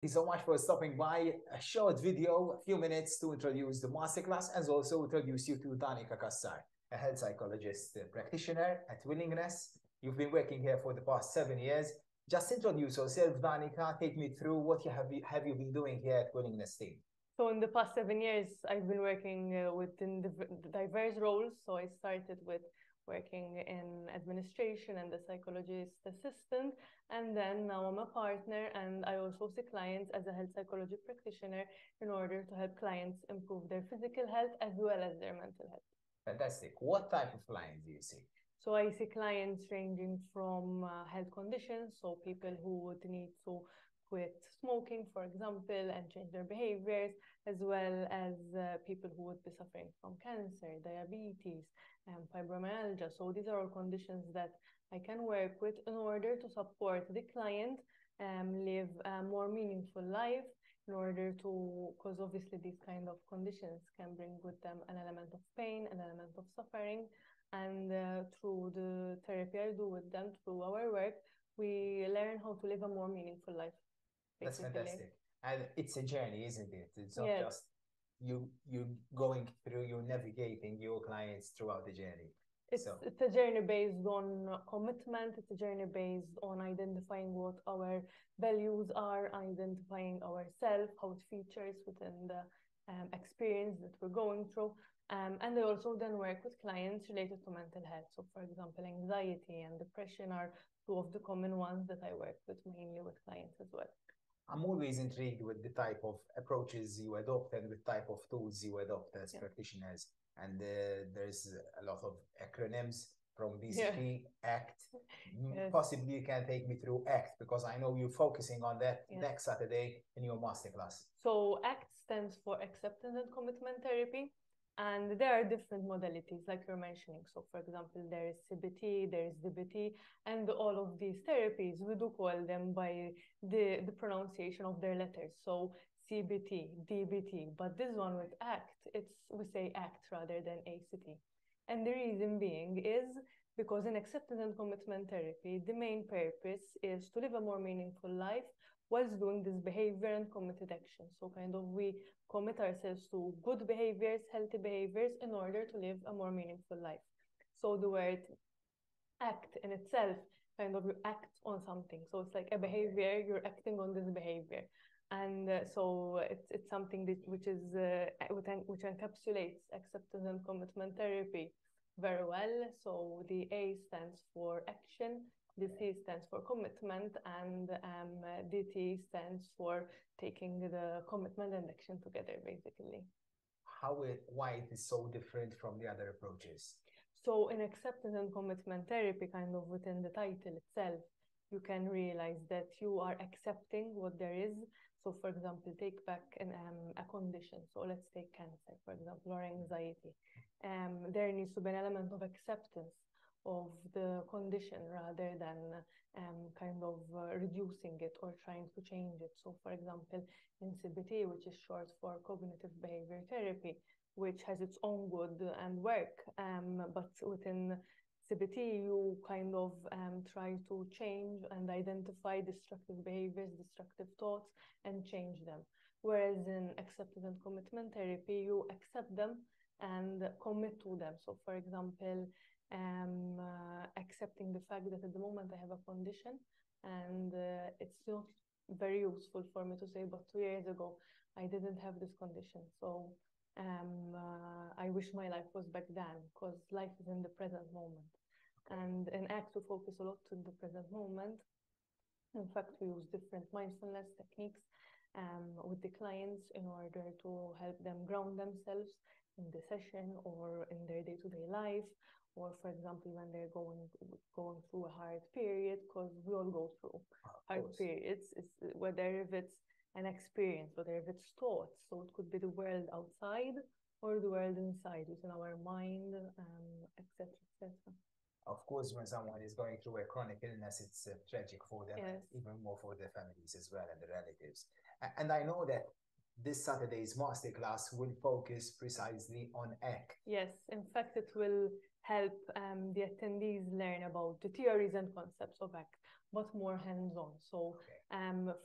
Thank you so much for stopping by. A short video, a few minutes to introduce the masterclass and also introduce you to Danica Kassar, a health psychologist practitioner at Willingness. You've been working here for the past 7 years. Just introduce yourself, Danica. Take me through what have you been doing here at Willingness team. So in the past 7 years, I've been working within the diverse roles. So I started with working in administration and the psychologist assistant, and then now I'm a partner, and I also see clients as a health psychology practitioner in order to help clients improve their physical health as well as their mental health. Fantastic. What type of clients do you see? So I see clients ranging from health conditions, so people who would need to quit smoking, for example, and change their behaviors, as well as people who would be suffering from cancer, diabetes, fibromyalgia. So these are all conditions that I can work with in order to support the client live a more meaningful life, in order to, because obviously these kind of conditions can bring with them an element of pain, an element of suffering, and through the therapy I do with them, through our work, we learn how to live a more meaningful life, That's basically. fantastic. And it's a journey, isn't it? It's not Yes. just you going through, you navigating your clients throughout the journey. It's a journey based on commitment. It's a journey based on identifying what our values are, identifying ourselves, how it features within the experience that we're going through. And I also then work with clients related to mental health. So, for example, anxiety and depression are two of the common ones that I work with, mainly with clients as well. I'm always intrigued with the type of approaches you adopt and with type of tools you adopt as practitioners. And there's a lot of acronyms from BCP, ACT. Possibly you can take me through ACT, because I know you're focusing on that next Saturday in your masterclass. So ACT stands for Acceptance and Commitment Therapy. And there are different modalities, like you're mentioning. So, for example, there is CBT, there is DBT, and all of these therapies, we do call them by the pronunciation of their letters. So, CBT, DBT, but this one with ACT, we say ACT rather than ACT. And the reason being is because in acceptance and commitment therapy, the main purpose is to live a more meaningful life whilst doing this behavior and committed action. So kind of we commit ourselves to good behaviors, healthy behaviors in order to live a more meaningful life. So the word act in itself, kind of you act on something. So it's like a behavior, you're acting on this behavior. And so it's something that, which encapsulates acceptance and commitment therapy very well. So the A stands for action, the C stands for commitment, and the T stands for taking the commitment and action together, basically. Why it is so different from the other approaches? So in acceptance and commitment therapy, kind of within the title itself, you can realize that you are accepting what there is. So for example, take back a condition. So let's take cancer, for example, or anxiety. There needs to be an element of acceptance of the condition rather than kind of reducing it or trying to change it. So for example, in CBT, which is short for cognitive behavior therapy, which has its own good and work, but within CBT, you kind of try to change and identify destructive behaviors, destructive thoughts, and change them. Whereas in acceptance and commitment therapy, you accept them and commit to them. So, for example, accepting the fact that at the moment I have a condition and it's not very useful for me to say, but 2 years ago I didn't have this condition. So I wish my life was back then, because life is in the present moment. And in ACT, we focus a lot in the present moment. In fact, we use different mindfulness techniques with the clients in order to help them ground themselves in the session or in their day-to-day life, or for example, when they're going through a hard period, because we all go through hard periods, whether if it's an experience, whether if it's thoughts. So it could be the world outside or the world inside, within our mind, etc., etc. Of course, when someone is going through a chronic illness, it's tragic for them, and even more for their families as well and the relatives. And I know that this Saturday's masterclass will focus precisely on ACT. Yes, in fact, it will help the attendees learn about the theories and concepts of ACT. but more hands-on. So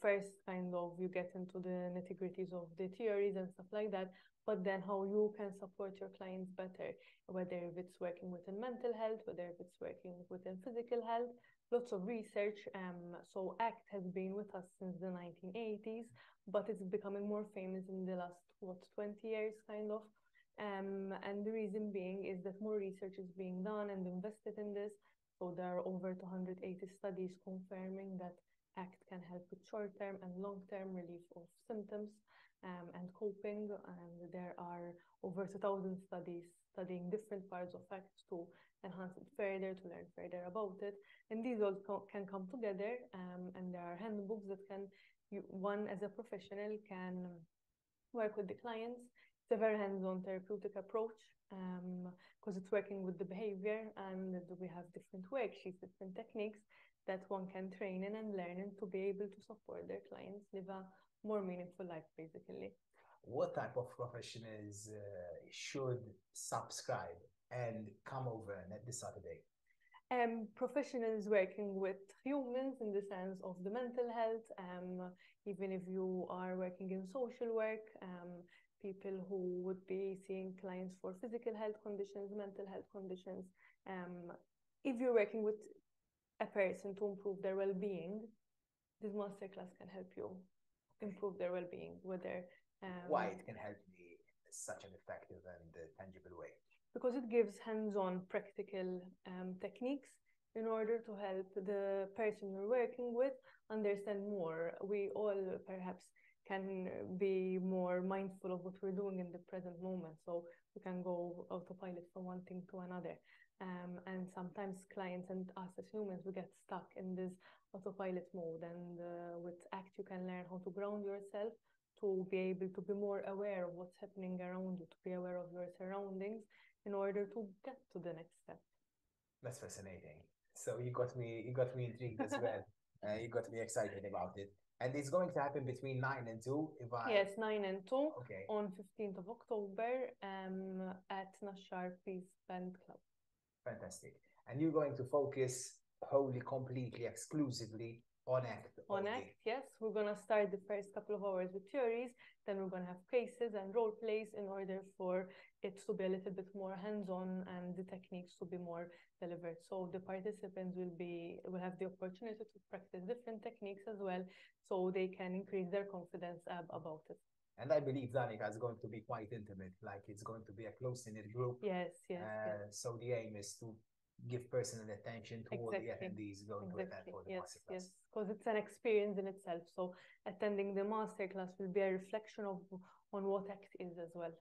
first kind of you get into the nitty-gritties of the theories and stuff like that, but then how you can support your clients better, whether if it's working within mental health, whether if it's working within physical health, lots of research. So ACT has been with us since the 1980s, but it's becoming more famous in the last, 20 years kind of. And the reason being is that more research is being done and invested in this. So there are over 280 studies confirming that ACT can help with short-term and long-term relief of symptoms and coping. And there are over 2,000 studies studying different parts of ACT to enhance it further, to learn further about it. And these all can come together, and there are handbooks that one as a professional can work with the clients. It's a very hands-on therapeutic approach because it's working with the behavior, and we have different worksheets, different techniques that one can train in and learn in to be able to support their clients live a more meaningful life, basically. What type of professionals should subscribe and come over this Saturday? Professionals working with humans in the sense of the mental health, even if you are working in social work, people who would be seeing clients for physical health conditions, mental health conditions. If you're working with a person to improve their well-being, this masterclass can help you improve their well-being. Why it can help me in such an effective and tangible way? Because it gives hands-on practical techniques in order to help the person you're working with understand more. We all perhaps can be more mindful of what we're doing in the present moment, so we can go autopilot from one thing to another. And sometimes clients and us as humans, we get stuck in this autopilot mode, and with ACT you can learn how to ground yourself, to be able to be more aware of what's happening around you, to be aware of your surroundings in order to get to the next step. That's fascinating. So you got me intrigued as well. You got me excited about it. And it's going to happen between 9 and 2, Yes, 9 and 2, okay, on 15th of October at Nashar Peace Band Club. Fantastic. And you're going to focus wholly, completely, exclusively on ACT. On ACT, yes. We're going to start the first couple of hours with theories, then we're going to have cases and role plays in order for it to be a little bit more hands-on and the techniques to be more delivered. So the participants will have the opportunity to practice different techniques as well, so they can increase their confidence about it. And I believe Danica is going to be quite intimate, like it's going to be a close-knit group. Yes. So the aim is to give personal attention to all the attendees going to attend for the masterclass. Yes, because it's an experience in itself. So attending the masterclass will be a reflection on what ACT is as well.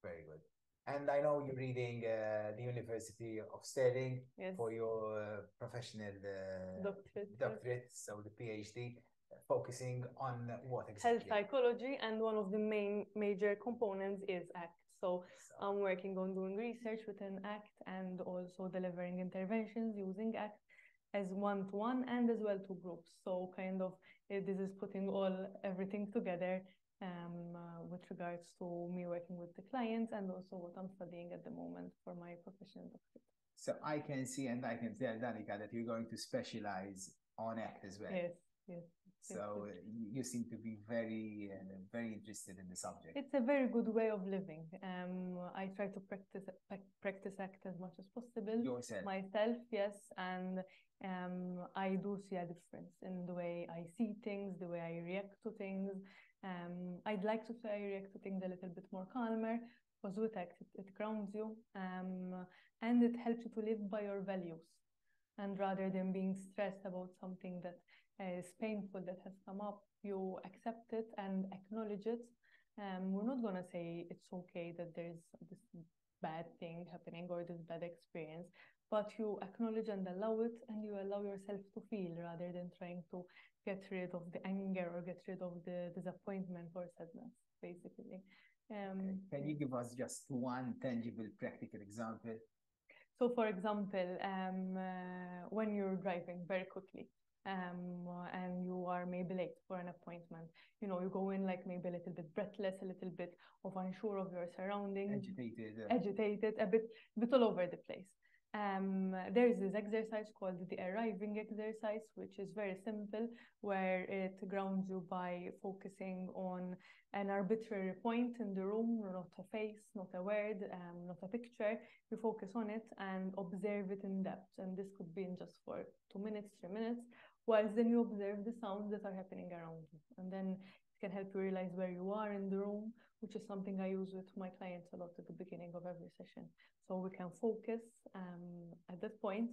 Very good. And I know you're reading the University of Stirling for your professional doctorate, so the PhD, focusing on what exactly? Health psychology, and one of the major components is ACT. So I'm working on doing research within ACT and also delivering interventions using ACT as one-to-one and as well to groups. So kind of this is putting everything together with regards to me working with the clients and also what I'm studying at the moment for my professional doctorate. So I can see and I can tell Danica that you're going to specialize on ACT as well. Yes. So you seem to be very, very interested in the subject. It's a very good way of living. I try to practice ACT as much as possible. Yourself? Myself, yes. And I do see a difference in the way I see things, the way I react to things. I'd like to say I react to things a little bit more calmer, because with ACT it grounds you, and it helps you to live by your values. And rather than being stressed about something that is painful that has come up, you accept it and acknowledge it. We're not going to say it's okay that there's this bad thing happening or this bad experience, but you acknowledge and allow it, and you allow yourself to feel rather than trying to get rid of the anger or get rid of the disappointment or sadness, basically. Can you give us just one tangible, practical example? So, for example, when you're driving very quickly, and you are maybe late for an appointment, you go in like maybe a little bit breathless, a little bit of unsure of your surroundings, agitated, a bit all over the place. There is this exercise called the arriving exercise, which is very simple, where it grounds you by focusing on an arbitrary point in the room, not a face, not a word, not a picture. You focus on it and observe it in depth. And this could be in just for 2 minutes, 3 minutes, whilst then you observe the sounds that are happening around you. And then it can help you realize where you are in the room, which is something I use with my clients a lot at the beginning of every session. So we can focus at that point.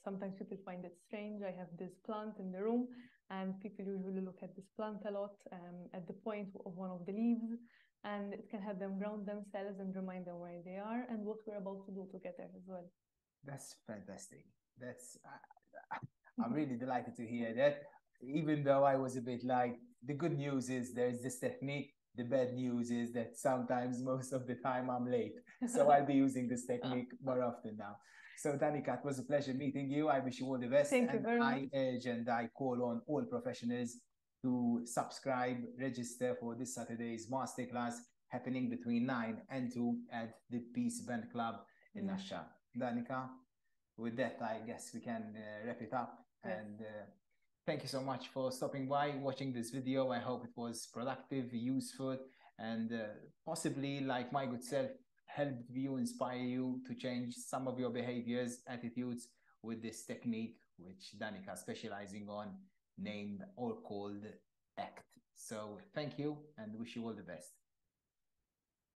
Sometimes people find it strange. I have this plant in the room, and people usually look at this plant a lot at the point of one of the leaves, and it can help them ground themselves and remind them where they are and what we're about to do together as well. That's fantastic. That's I'm really delighted to hear that. Even though I was a bit like, the good news is there's this technique. The bad news is that sometimes, most of the time, I'm late. So I'll be using this technique more often now. So Danica, it was a pleasure meeting you. I wish you all the best. Thank you very much. I urge and I call on all professionals to subscribe, register for this Saturday's masterclass happening between 9 and 2 at the Peace Band Club in Nasha. Danica, with that, I guess we can wrap it up. Yes. And thank you so much for stopping by, watching this video. I hope it was productive, useful, and possibly, like my good self, helped you, inspire you to change some of your behaviors, attitudes with this technique, which Danica is specializing on, named or called ACT. So thank you and wish you all the best.